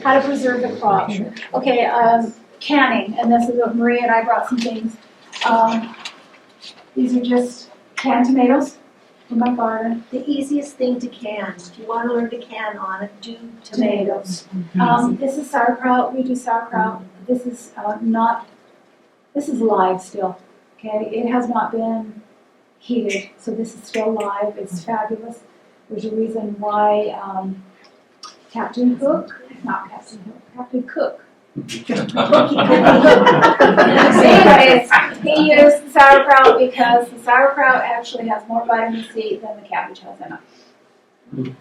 how to preserve the crop. Okay, canning, and this is what Maria and I brought some things. These are just canned tomatoes from my garden. The easiest thing to can, if you want to learn to can on it, do tomatoes. This is sauerkraut, we do sauerkraut. This is this is live still, okay? It has not been heated, so this is still live, it's fabulous. There's a reason why Captain Cook, Captain Cook. Anyways, he used sauerkraut because the sauerkraut actually has more vitamin C than the cabbage has in it.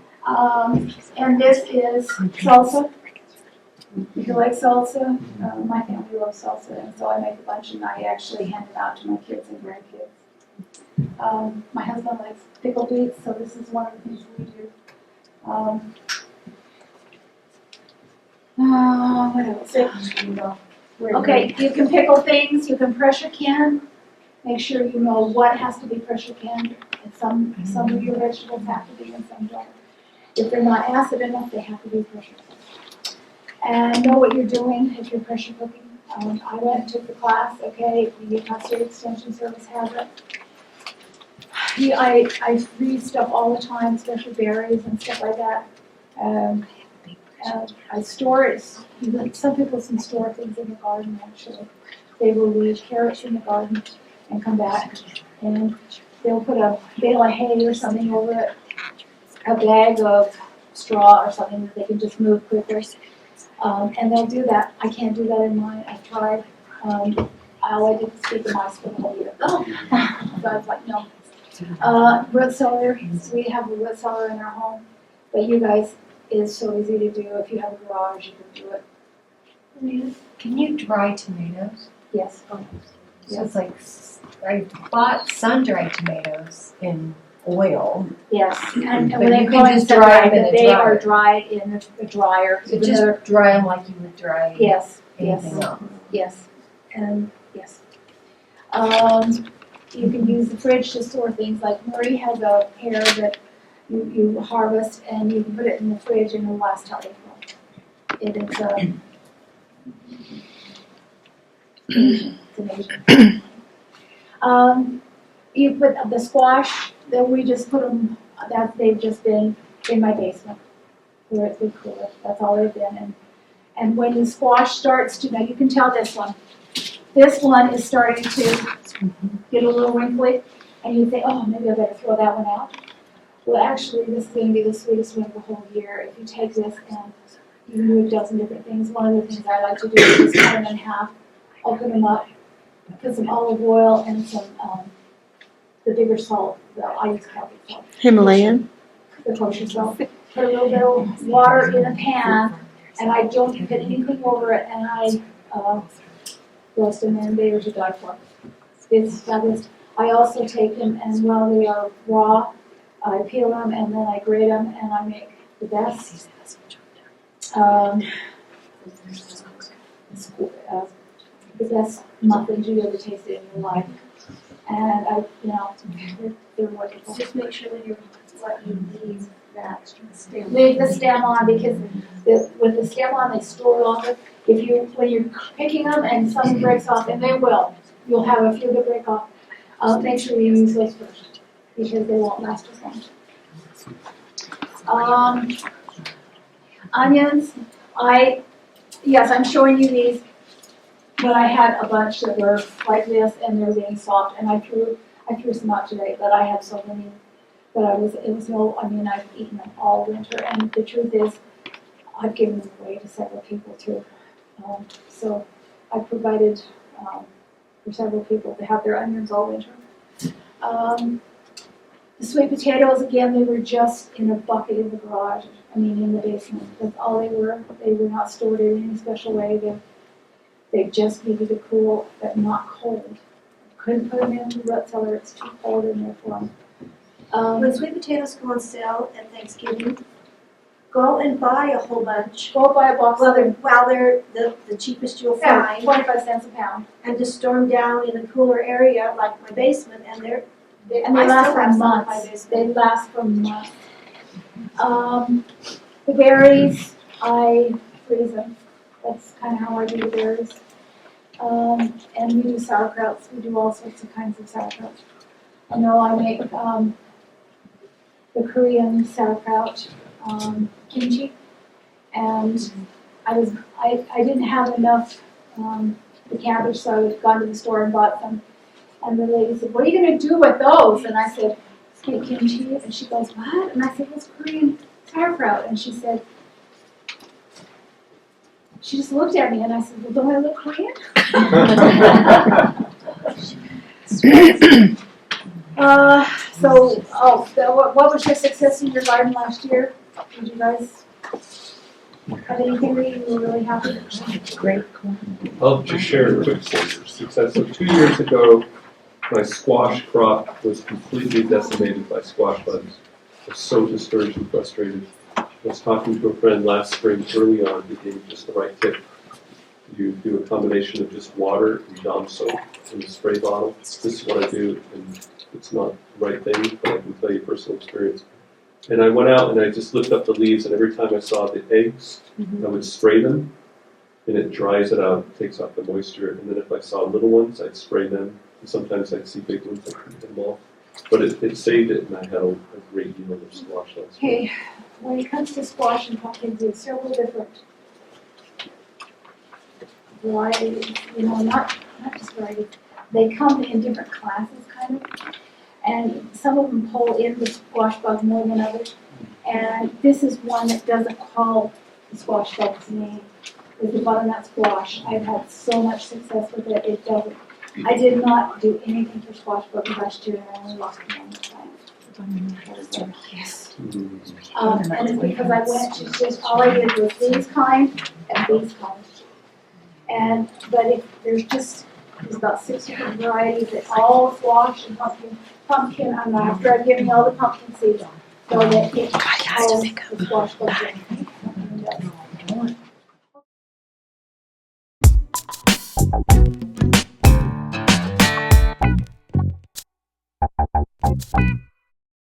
And this is salsa. If you like salsa, my family loves salsa, and so I make a bunch and I actually hand it out to my kids and grandkids. My husband likes pickled beets, so this is one of the things we do. What else? Okay, you can pickle things, you can pressure can. Make sure you know what has to be pressure canned. And some of your vegetables have to be and some don't. If they're not acid enough, they have to be pressure cooked. And know what you're doing if you're pressure cooking. I went and took the class, okay, the Utah State Extension Service has it. I read stuff all the time, especially berries and stuff like that. I store it. Some people can store things in the garden, actually. They will leave carrots in the garden and come back, and they'll put a bale of hay or something over it, a bag of straw or something that they can just move quicker. And they'll do that. I can't do that in mine. I've tried. All I did was feed the mice for the whole year. So I was like, no. Root cellar. We have a root cellar in our home, but you guys, it's so easy to do. If you have a garage, you can do it. Can you dry tomatoes? Yes. So it's like, I bought sun-dried tomatoes in oil. Yes. And But when they you call can it just dry them in a they are dryer. dried in a dryer. So just dry them like you would dry Yes. anything else. Yes. And yes. You can use the fridge to store things. Like Marie has a pear that you harvest and you can put it in the fridge and it'll last till April. It is it's amazing. You put the squash, then we just put them, that they've just been in my basement where it's been cooler. That's all they've been. And when the squash starts to, now you can tell this one. This one is starting to get a little wrinkly, and you think, oh, maybe I better throw that one out. Well, actually, this is going to be the sweetest one of the whole year. If you take this and you do a dozen different things, one of the things I like to do is cut them in half, open them up, put some olive oil and some, the bigger salt. I use Celtic salt. Himalayan? The kosher salt. Put a little bit of water in a pan, and I don't put anything over it, and I roast them, and they are to die for. It's fabulous. I also take them, and while they are raw, I peel them, and then I grate them, and I make the best. The best muffins you ever tasted in your life. And they're wonderful. Just make sure that you leave that stem. Leave the stem on because with the stem on, they store longer. When you're picking them and something breaks off, and they will, you'll have a few that break off. Make sure you use those first because they won't last as long. Onions, yes, I'm showing you these, but I had a bunch that were like this and they're getting soft, and I threw some out today, but I had so many that I've eaten them all winter, and the truth is, I've given them away to several people too. So I provided for several people to have their onions all winter. The sweet potatoes, again, they were just in a bucket in the garage, in the basement. That's all they were. They were not stored in any special way. They just needed to cool, but not cold. Couldn't put them in the root cellar, it's too cold in there for them. When sweet potatoes go on sale at Thanksgiving, go and buy a whole bunch. Go buy a box. While they're the cheapest you'll find, 25 cents a pound. and just store them down in a cooler area like my basement, and they And they last for months. They last for months. The berries, I freeze them. That's kind of how I do the berries. And we do sauerkrauts. We do all sorts of kinds of sauerkrauts. I know I make the Korean sauerkraut, kimchi, and I didn't have enough the cabbage, so I had gone to the store and bought some. And the lady said, "What are you going to do with those?" And I said, "Make kimchi." And she goes, "What?" And I said, "It's Korean sauerkraut." And she said, she just looked at me and I said, "Well, don't I look Korean?" What was your success in your garden last year? Did you guys have anything that you were really happy with? Great. I'll just share a quick success. So 2 years ago, my squash crop was completely decimated by squash bugs. I was so discouraged and frustrated. I was talking to a friend last spring early on who gave me just the right tip. You do a combination of just water and Dawn soap in a spray bottle. This is what I do, and it's not the right thing, but I can tell you personal experience. And I went out and I just lift up the leaves, and every time I saw the eggs, I would spray them, and it dries it out, takes off the moisture. And then if I saw little ones, I'd spray them. And sometimes I'd see big ones, I'd keep them off. But it saved it, and I had a great yield of squash last year. Okay, when it comes to squash and pumpkins, there's several different varieties, not just varieties. They come in different classes, kind of, and some of them pull in the squash bug more than others. And this is one that doesn't call the squash bug's name. It's the butternut squash. I've had so much success with it. It doesn't. I did not do anything for squash bugs last year, and I only lost one time. Yes. And it's because I went to just, all I did was these kind and these kind. But if there's about 6 different varieties that all squash and pumpkin, after I've given you all the pumpkin seeds, so that it calls the squash bugs in.